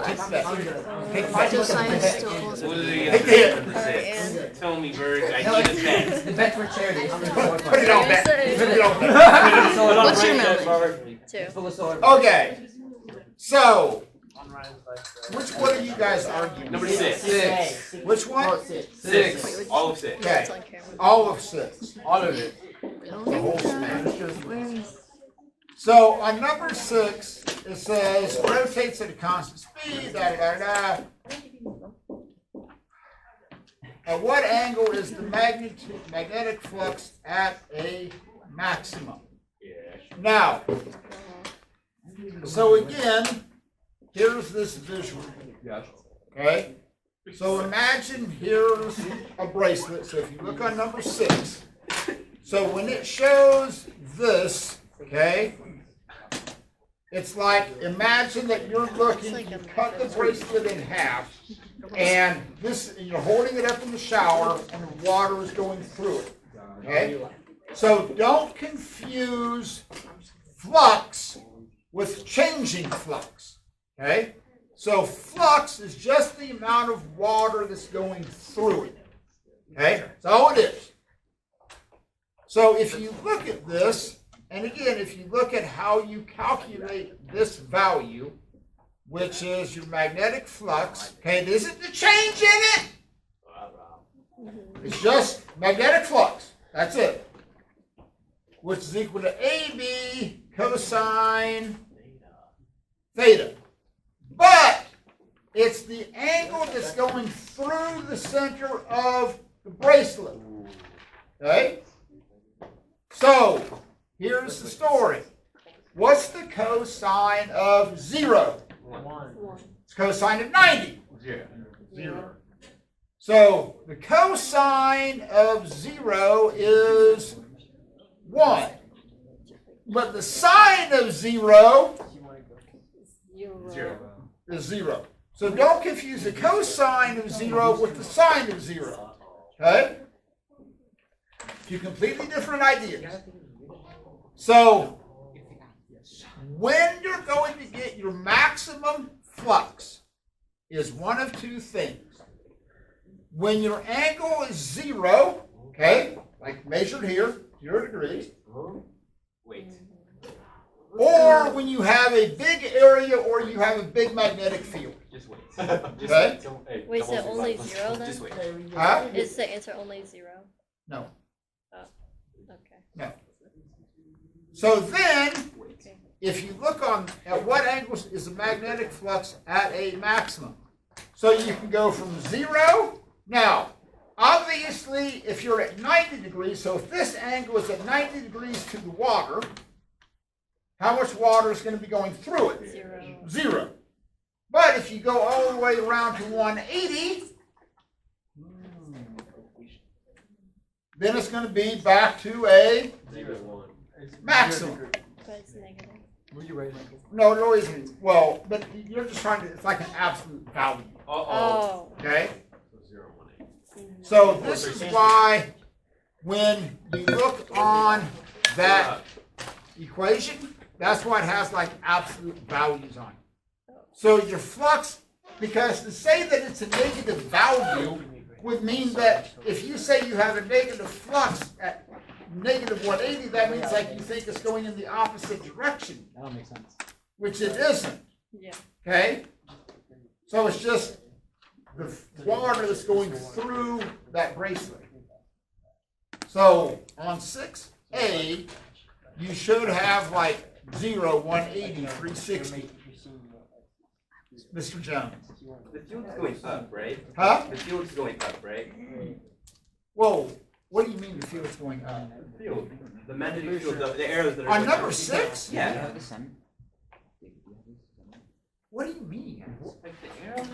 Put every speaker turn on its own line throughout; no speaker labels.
Take the bet. Take the
Just
bet.
science still holds
What
it.
are you
Take the hit.
Tell me, Bird, I need a bet.
The bet for charity.
Put it on bet.
Say-
Put it on bet.
What's your number? 2.
Full of solar.
Okay. So, which one are you guys arguing?
Number 6.
Which one?
6. All of 6.
Okay.
It's on camera.
All of 6.
All of it.
The whole span. So on number 6, it says rotates at a constant speed. Da da da da. At what angle is the magnetic flux at a maximum? Now, so again, here's this visual. Okay? So imagine here's a bracelet. So if you look on number 6, so when it shows this, okay, it's like, imagine that you're looking, you cut the bracelet in half, and this, you're holding it up in the shower, and the water is going through it. Okay? So don't confuse flux with changing flux. Okay? So flux is just the amount of water that's going through it. Okay? That's all it is. So if you look at this, and again, if you look at how you calculate this value, which is your magnetic flux, okay, it isn't the change in it. It's just magnetic flux. That's it. Which is equal to AB cosine theta. But it's the angle that's going through the center of the bracelet. Okay? So, here's the story. What's the cosine of 0?
1.
It's cosine of 90.
0.
So, the cosine of 0 is 1. But the sine of 0 is 0. So don't confuse the cosine of 0 with the sine of 0. Okay? Two completely different ideas. So, when you're going to get your maximum flux is one of two things. When your angle is 0, okay, like measured here, 0 degrees,
Wait.
or when you have a big area or you have a big magnetic field.
Just wait.
Okay?
Wait, is it only 0 then?
Just wait.
Huh?
Is the answer only 0?
No.
Okay.
No. So then,
Okay.
if you look on at what angles is the magnetic flux at a maximum. So you can go from 0. Now, obviously, if you're at 90 degrees, so if this angle is at 90 degrees to the water, how much water is going to be going through it?
0.
0. But if you go all the way around to 180, then it's going to be back to a maximum.
But it's negative.
No, it always is. Well, but you're just trying to, it's like an absolute value.
Oh.
Okay?
So 0, 1, 8.
So this is why when you look on that equation, that's why it has like absolute values on it. So your flux, because to say that it's a negative value would mean that if you say you have a negative flux at negative 180, that means like you think it's going in the opposite direction,
That'll make sense.
which it isn't.
Yeah.
Okay? So it's just the water that's going through that bracelet. So on 6A, you should have like 0, 180, 360. Mr. Jones.
The field's going up, right?
Huh?
The field's going up, right?
Whoa. What do you mean the field's going up?
The field. The magnetic field, the arrows that are
On
going
number
up.
6?
Yeah.
What do you mean?
Like the arrows?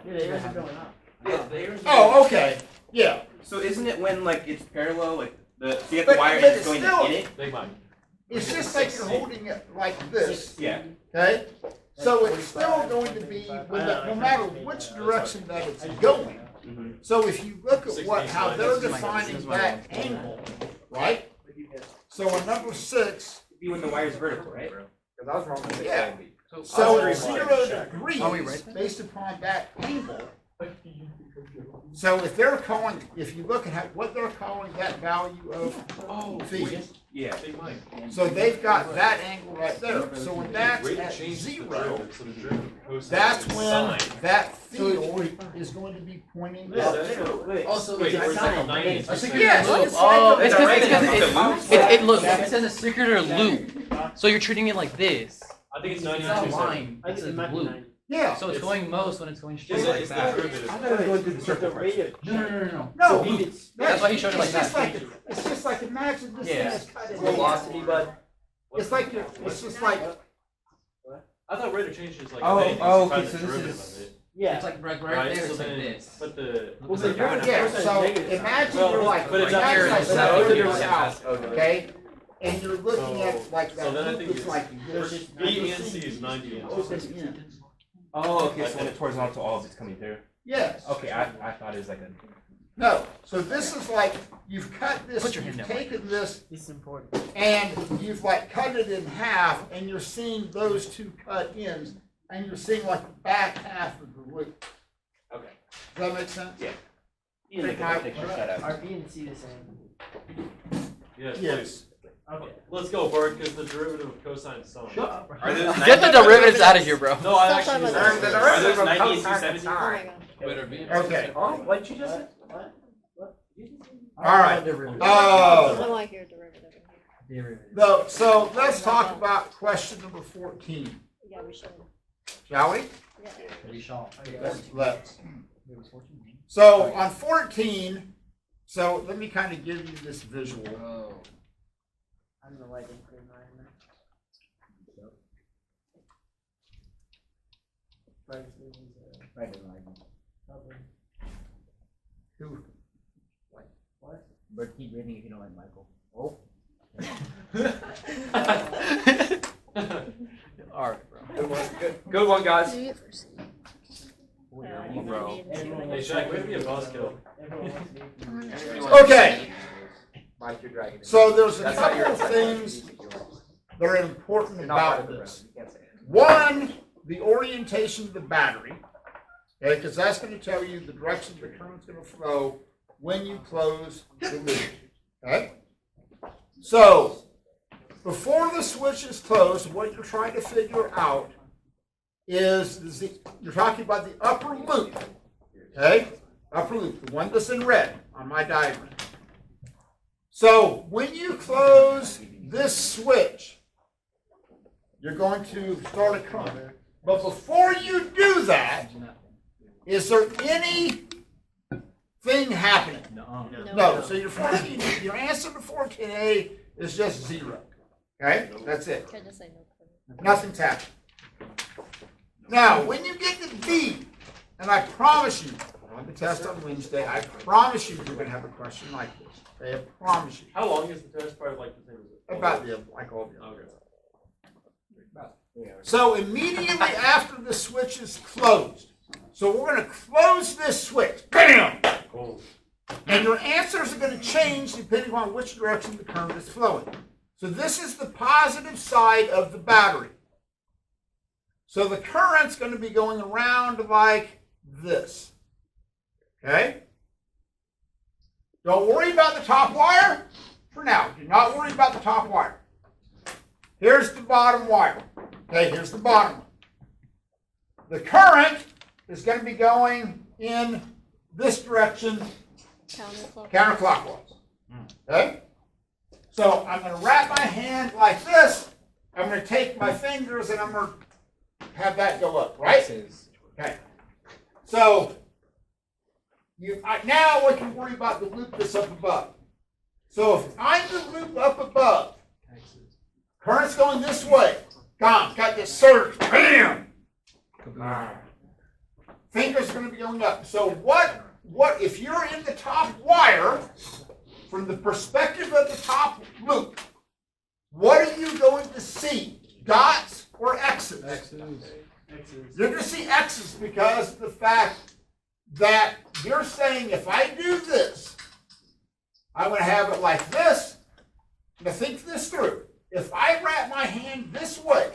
Yeah, the arrows are going up.
Yeah, the arrows are
Oh, okay. Yeah.
So isn't it when like it's parallel, like the so you have
But-
the wire
but
and it's
it's
going
still-
in it? Big one.
It's just like you're holding it like this.
Yeah.
Okay? So it's still going to be, no matter which direction that it's going.
Mm-hmm.
So if you look at how they're defining that angle, right? So on number 6,
Be when the wire's vertical, right?
Because I was wrong with
Yeah. So
Oh,
it's
my
0
God.
degrees
Are we right there?
based upon that angle. So if they're calling, if you look at what they're calling that value of feet,
Yeah.
so they've got that angle right there. So when that's at 0, that's when that field is going to be pointing up.
Also,
Wait,
it's a
where's
sign,
that
right?
line?
A circular
Yes,
loop.
it's
Oh,
like
it's
a-
because it looks.
Yeah.
It says a circular loop, so you're treating it like this.
I think it's
It's
99
not a
270.
line. It's a loop.
Yeah.
So it's going most when it's going straight
It's
like
the
that.
derivative.
I thought it was going through the circle first.
No.
No.
That's why he showed it like
It's just
that.
it's just like imagine this thing
Yeah.
is cut in
Velocity,
half.
bud.
It's like it's just like
I thought rate of change is like
Oh,
anything,
oh,
you find
okay,
the
so this
derivative
is-
of it.
Yeah.
It's like right
Right,
there.
so
It's like
then,
this.
but the
Well, the derivative
yeah.
is
So
negative.
imagine
Well,
you're like
but it's
imagine
here,
like
it's
this
not
further
here.
out, okay, and you're looking at like
so
that
then I
loop
think
that's
it's
like this.
B and C is 90 and
Open in.
Oh, okay, so when it's horizontal, all of it's coming through.
Yes.
Okay, I thought it was like a.
No. So this is like you've cut this.
Put your hand
You've
down.
taken this
This is important.
and you've like cut it in half, and you're seeing those two cut ends, and you're seeing like the back half of the loop.
Okay.
Does that make sense?
Yeah.
You look at the
picture, shut up.
Are B and C the same?
Yes,
Yes.
please.
Okay.
Let's go, Bart, because the derivative of cosine is sine.
Shut up.
Are those
Get the derivatives out of here, bro.
No, I
Stop
actually.
talking about
Are
this.
those 90 and
Cosine
270?
Oh my god.
Okay.
Oh, what did you just say?
All right.
I
Oh.
don't want to hear derivative in here.
No. So let's talk about question number 14,
Yeah, we should.
shall we?
Yeah.
We shall.
Let's. So on 14, so let me kind of give you this visual.
Oh.
I don't know why I didn't put mine in there.
Who?
What?
But keep reading if you don't like Michael. Oh. Alright, bro.
Good one, guys.
Do it first.
Bro.
Hey, Shaq, way to be a buzzkill.
Everyone wants to be.
Okay.
Mike, you're dragging it.
So there's a
That's not
couple
your
of things that are important
You're not part
about
of the
this.
room. You can't say it.
One, the orientation of the battery, okay, because that's going to tell you the direction the current's going to flow when you close the loop, okay? So, before the switch is closed, what you're trying to figure out is you're talking about the upper loop, okay? Upper loop, the one that's in red on my diagram. So, when you close this switch, you're going to start a current. But before you do that, is there anything happening? No. So your answer to 14A is just 0. Okay? That's it.
Can I just say no?
Nothing's happening. Now, when you get to B, and I promise you, on the test on Wednesday, I promise you you're going to have a question like this. Okay? I promise you.
How long is the test? Probably like the same as it.
About the like all the others.
Okay.
So immediately after the switch is closed, so we're going to close this switch, bam!
Cool.
And your answers are going to change depending on which direction the current is flowing. So this is the positive side of the battery. So the current's going to be going around like this. Okay? Don't worry about the top wire for now. Do not worry about the top wire. Here's the bottom wire. Okay, here's the bottom one. The current is going to be going in this direction counterclockwise. Okay? So I'm going to wrap my hand like this. I'm going to take my fingers and I'm going to have that go up, right? Okay. So now we can worry about the loop that's up above. So if I'm the loop up above, current's going this way. Got this surge. Bam! Fingers are going to be going up. So what if you're in the top wire, from the perspective of the top loop, what are you going to see? Dots or X's? You're going to see X's because of the fact that you're saying if I do this, I'm going to have it like this. Now think this through. If I wrap my hand this way,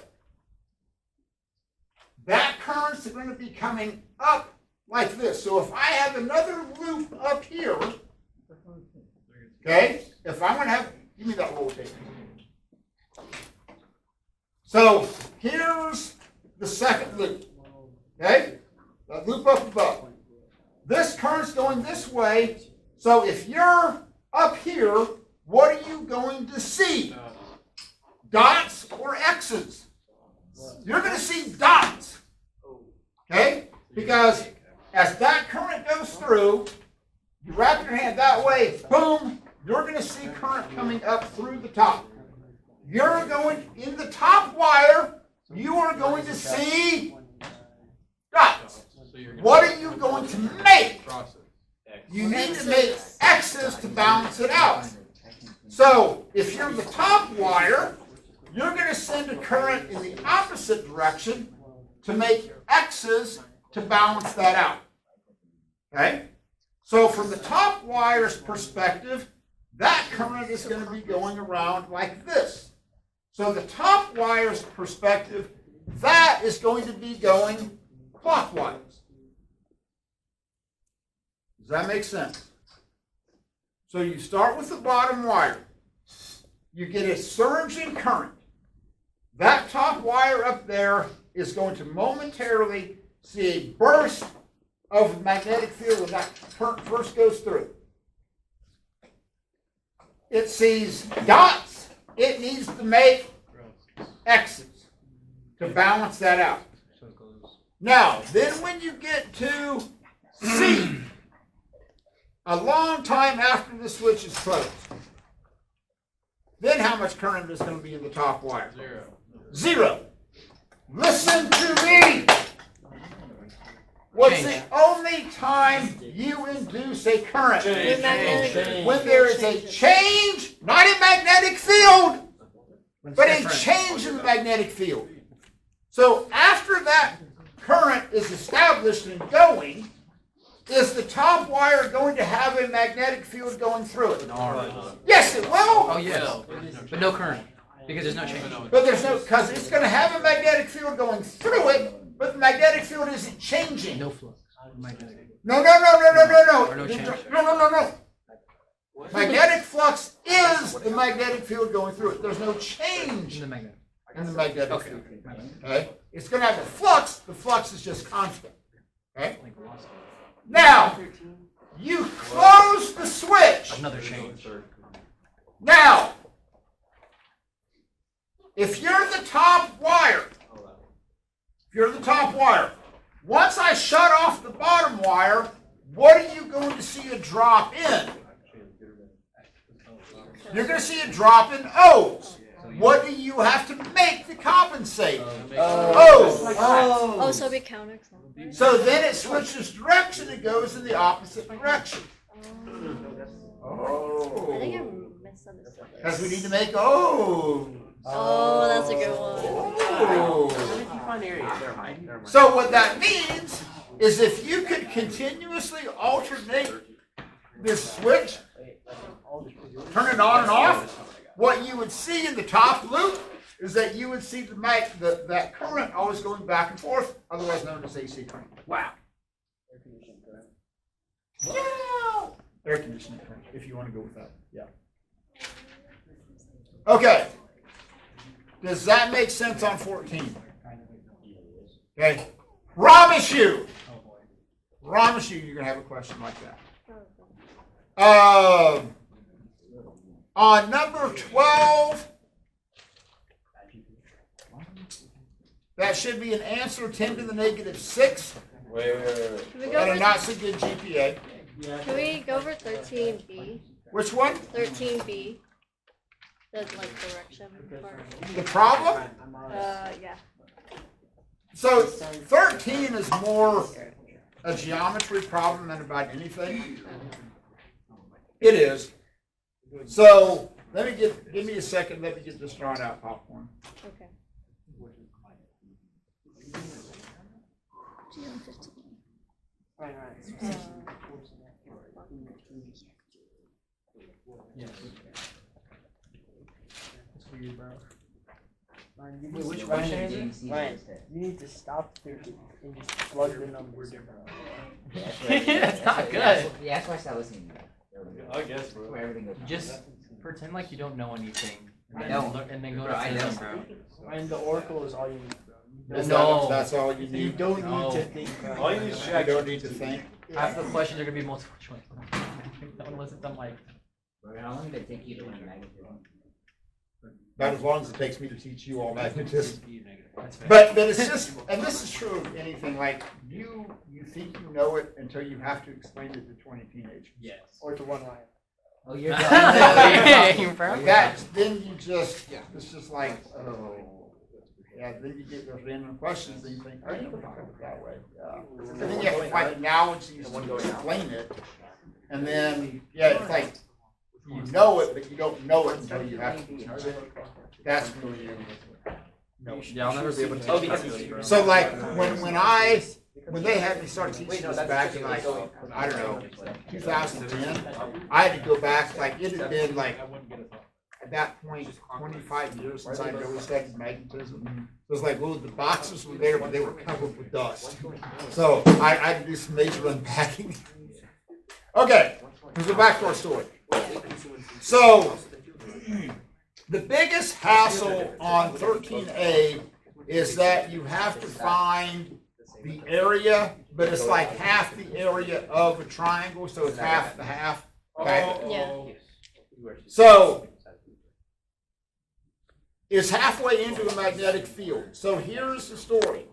that current's going to be coming up like this. So if I have another loop up here, okay, if I'm going to have, give me that roll tape. So here's the second loop, okay, that loop up above. This current's going this way, so if you're up here, what are you going to see? Dots or X's? You're going to see dots, okay? Because as that current goes through, you wrap your hand that way, boom, you're going to see current coming up through the top. You're going, in the top wire, you are going to see dots. What are you going to make? You need to make X's to balance it out. So if you're the top wire, you're going to send a current in the opposite direction to make X's to balance that out. Okay? So from the top wire's perspective, that current is going to be going around like this. So the top wire's perspective, that is going to be going clockwise. Does that make sense? So you start with the bottom wire. You get a surge in current. That top wire up there is going to momentarily see a burst of magnetic field when that current first goes through. It sees dots. It needs to make X's to balance that out. Now, then when you get to C, a long time after the switch is closed, then how much current is going to be in the top wire? Zero. Listen to me. What's the only time you induce a current? When there is a change, not a magnetic field, but a change in the magnetic field. So after that current is established and going, is the top wire going to have a magnetic field going through it?
No.
Yes, it will.
Oh, yes. But no current. Because there's no change.
But there's no, because it's going to have a magnetic field going through it, but the magnetic field isn't changing.
No flux.
No.
Or no change.
No. Magnetic flux is the magnetic field going through it. There's no change
In the magnet.
in the magnetic field. Okay? It's going to have a flux. The flux is just constant. Okay? Now, you close the switch.
Another change.
Now, if you're the top wire, once I shut off the bottom wire, what are you going to see a drop in? You're going to see a drop in O's. What do you have to make to compensate? O's.
Oh, so be counterclockwise.
So then it switches direction. It goes in the opposite direction.
I think I misunderstood this.
Because we need to make O's.
Oh, that's a good one.
Oh. So what that means is if you could continuously alternate this switch, turn it on and off, what you would see in the top loop is that you would see that current always going back and forth, otherwise known as AC current. Wow. Wow. Air conditioning current, if you want to go with that. Yeah. Okay. Does that make sense on 14? Okay. Promise you you're going to have a question like that. On number 12, that should be an answer 10 to the negative 6
Wait.
Can we go
and a
over,
not so good GPA.
can we go over 13B?
Which one?
13B. The direction part.
The problem?
Yeah.
So 13 is more a geometry problem than about anything. It is. So give me a second. Let me get this drawn out, popcorn.
Okay.
Ryan, you
Wait,
need
which
to-
question
Ryan,
is it?
Ryan, you need to stop thinking and just plug the numbers.
That's not good.
Yeah, that's why I stopped listening to you.
I guess,
That's
bro.
where everything goes.
Just pretend like you don't know anything.
I
And
don't.
then, and then go
Bro,
to
I
physics,
don't.
bro.
Ryan, the Oracle is all you need.
No.
That's all you
You
need.
don't
No.
need to think. Ryan.
All you need is
You
check.
don't need to think.
Half the questions are gonna be multiple choice. Unless it's like.
Bro, how long did it take you to learn magnetism?
Not as long as it takes me to teach you all magnetism.
That's fair.
But it's just, and this is true of anything, like, you think you know it until you have to explain it to 20 teenagers.
Yes.
Or to one Ryan.
Oh, you're
Dang, bro.
Like that, then you just, it's just like, oh. Yeah, then you get those random questions and you think, oh, you can think of it that way, yeah. And then you have to find analogies to explain it. And then, yeah, it's like, you know it, but you don't know it until you have to teach it. That's where you know it.
Yeah, I'll never be able to.
Oh, because it's-
So like, when they had me start teaching this back in like, I don't know, 2010, I had to go back, like, it had been like, at that point, 25 years since I'd really studied magnetism. It was like, well, the boxes were there, but they were covered with dust. So I had to do some major unpacking. Okay, let's go back to our story. So, the biggest hassle on 13A is that you have to find the area, but it's like half the area of a triangle, so it's half the half. Okay?
Yeah.
So, it's halfway into a magnetic field. So here's the story.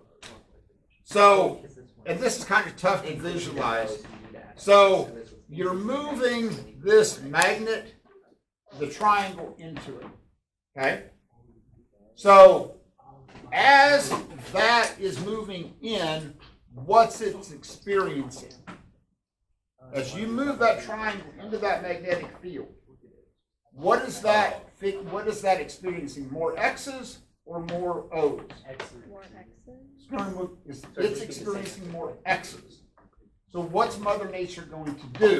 So, and this is kind of tough to visualize. So, you're moving this magnet, the triangle, into it. Okay? So, as that is moving in, what's it experiencing? As you move that triangle into that magnetic field, what is that experiencing? More X's or more O's?
More X's.
It's experiencing more X's. So what's Mother Nature going to do?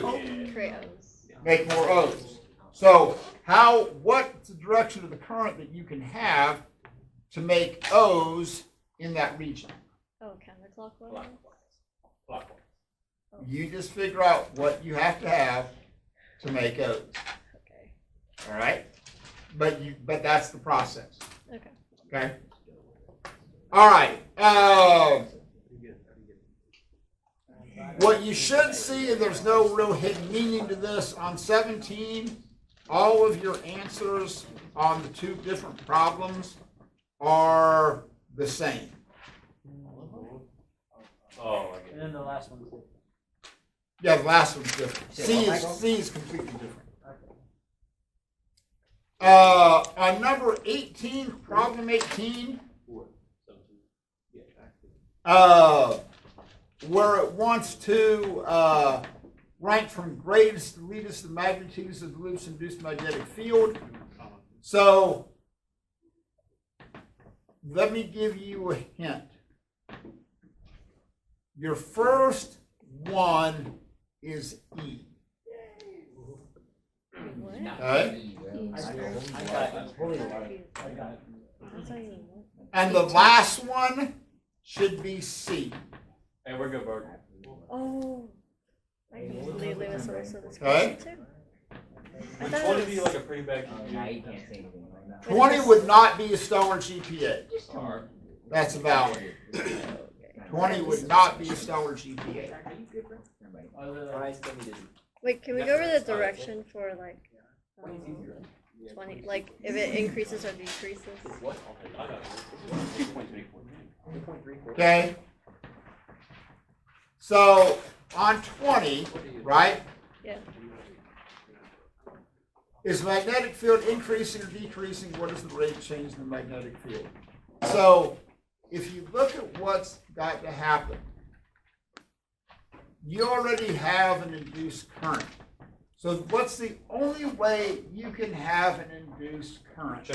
Create O's.
Make more O's. So what's the direction of the current that you can have to make O's in that region?
Oh, counterclockwise.
You just figure out what you have to have to make O's.
Okay.
All right? But that's the process.
Okay.
Okay? All right. What you should see, and there's no real hidden meaning to this, on 17, all of your answers on the two different problems are the same.
Oh, I get
And then the last one too.
Yeah, the last one's different. C is completely different. On number 18, problem 18, where it wants to rank from greatest to least the magnitudes of the loop's induced magnetic field. So let me give you a hint. Your first one is E.
What?
Okay?
I got it.
Holy water.
I got it.
That's not even what.
And the last one should be C.
Hey, we're good, Bart.
Oh. I completely misunderstood this
Okay.
question too. I
Would
thought
20
it
be
was.
like a pretty bad
Oh, now you
GPA?
can't say anything right now.
20 would not be a stellar GPA.
Alright.
That's valid. 20 would not be a stellar GPA.
Wait, can we go over the direction for like 20? Like if it increases or decreases?
Okay? So on 20, right?
Yeah.
Is magnetic field increasing or decreasing? What is the rate of change in the magnetic field? So if you look at what's got to happen, you already have an induced current. So what's the only way you can have an induced current?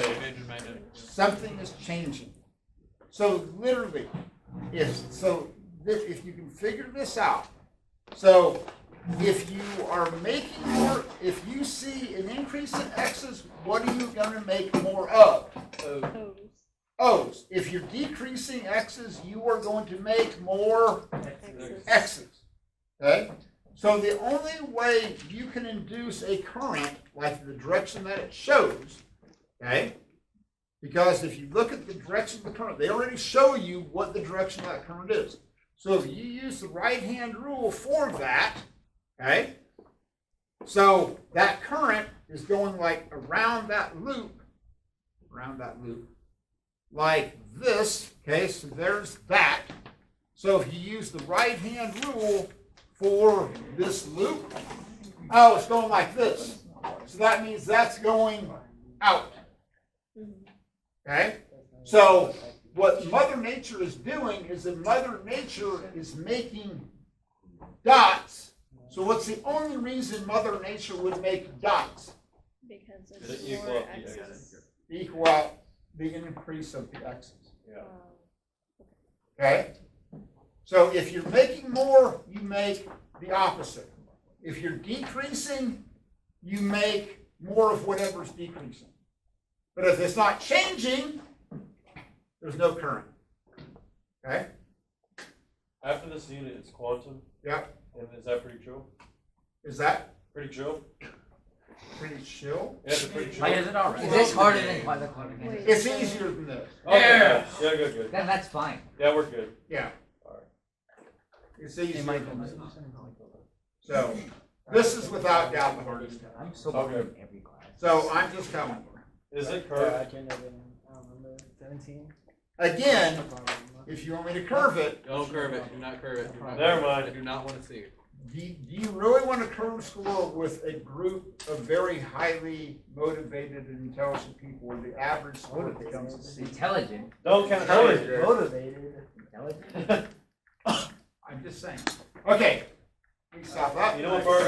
Something is changing. So literally, if you can figure this out, so if you are making more, if you see an increase in X's, what are you going to make more of?
O's.
O's. If you're decreasing X's, you are going to make more
X's.
X's. Okay? So the only way you can induce a current, like the direction that it shows, okay? Because if you look at the direction of the current, they already show you what the direction of that current is. So if you use the right-hand rule for that, okay? So that current is going like around that loop, like this, okay? So there's that. So if you use the right-hand rule for this loop, oh, it's going like this. So that means that's going out, okay? So what Mother Nature is doing is that Mother Nature is making dots. So what's the only reason Mother Nature would make dots?
Because
To
it's
equal
more
out the
X's.
X's.
Equal out the increase of the X's,
Yeah.
okay? So if you're making more, you make the opposite. If you're decreasing, you make more of whatever's decreasing. But if it's not changing, there's no current. Okay?
After this unit, it's quantum.
Yep.
And is that pretty true?
Is that
Pretty true?
pretty chill?
Yeah, it's pretty true.
Like, is it alright?
Is this harder than
Wait.
It's easier than this.
Okay,
Yeah.
Yeah, good, good.
Then that's fine.
Yeah, we're good.
Yeah.
Alright.
It's easier
Michael.
than this. So this is without doubt the hardest.
I'm so
Okay.
behind every class.
So I'm just telling you.
Is it
Yeah, I
curved?
can't even, I don't remember, 17?
Again, if you want me to curve it,
Don't curve it. Do not curve it. Do not
Never
curve it.
mind.
I do not want to see it.
do you really want to curve score with a group of very highly motivated and intelligent people where the average score becomes a C?
Intelligent.
Don't count it.
Motivated.
Intelligent.
I'm just saying. Okay, we stop that.
You know what, Bert?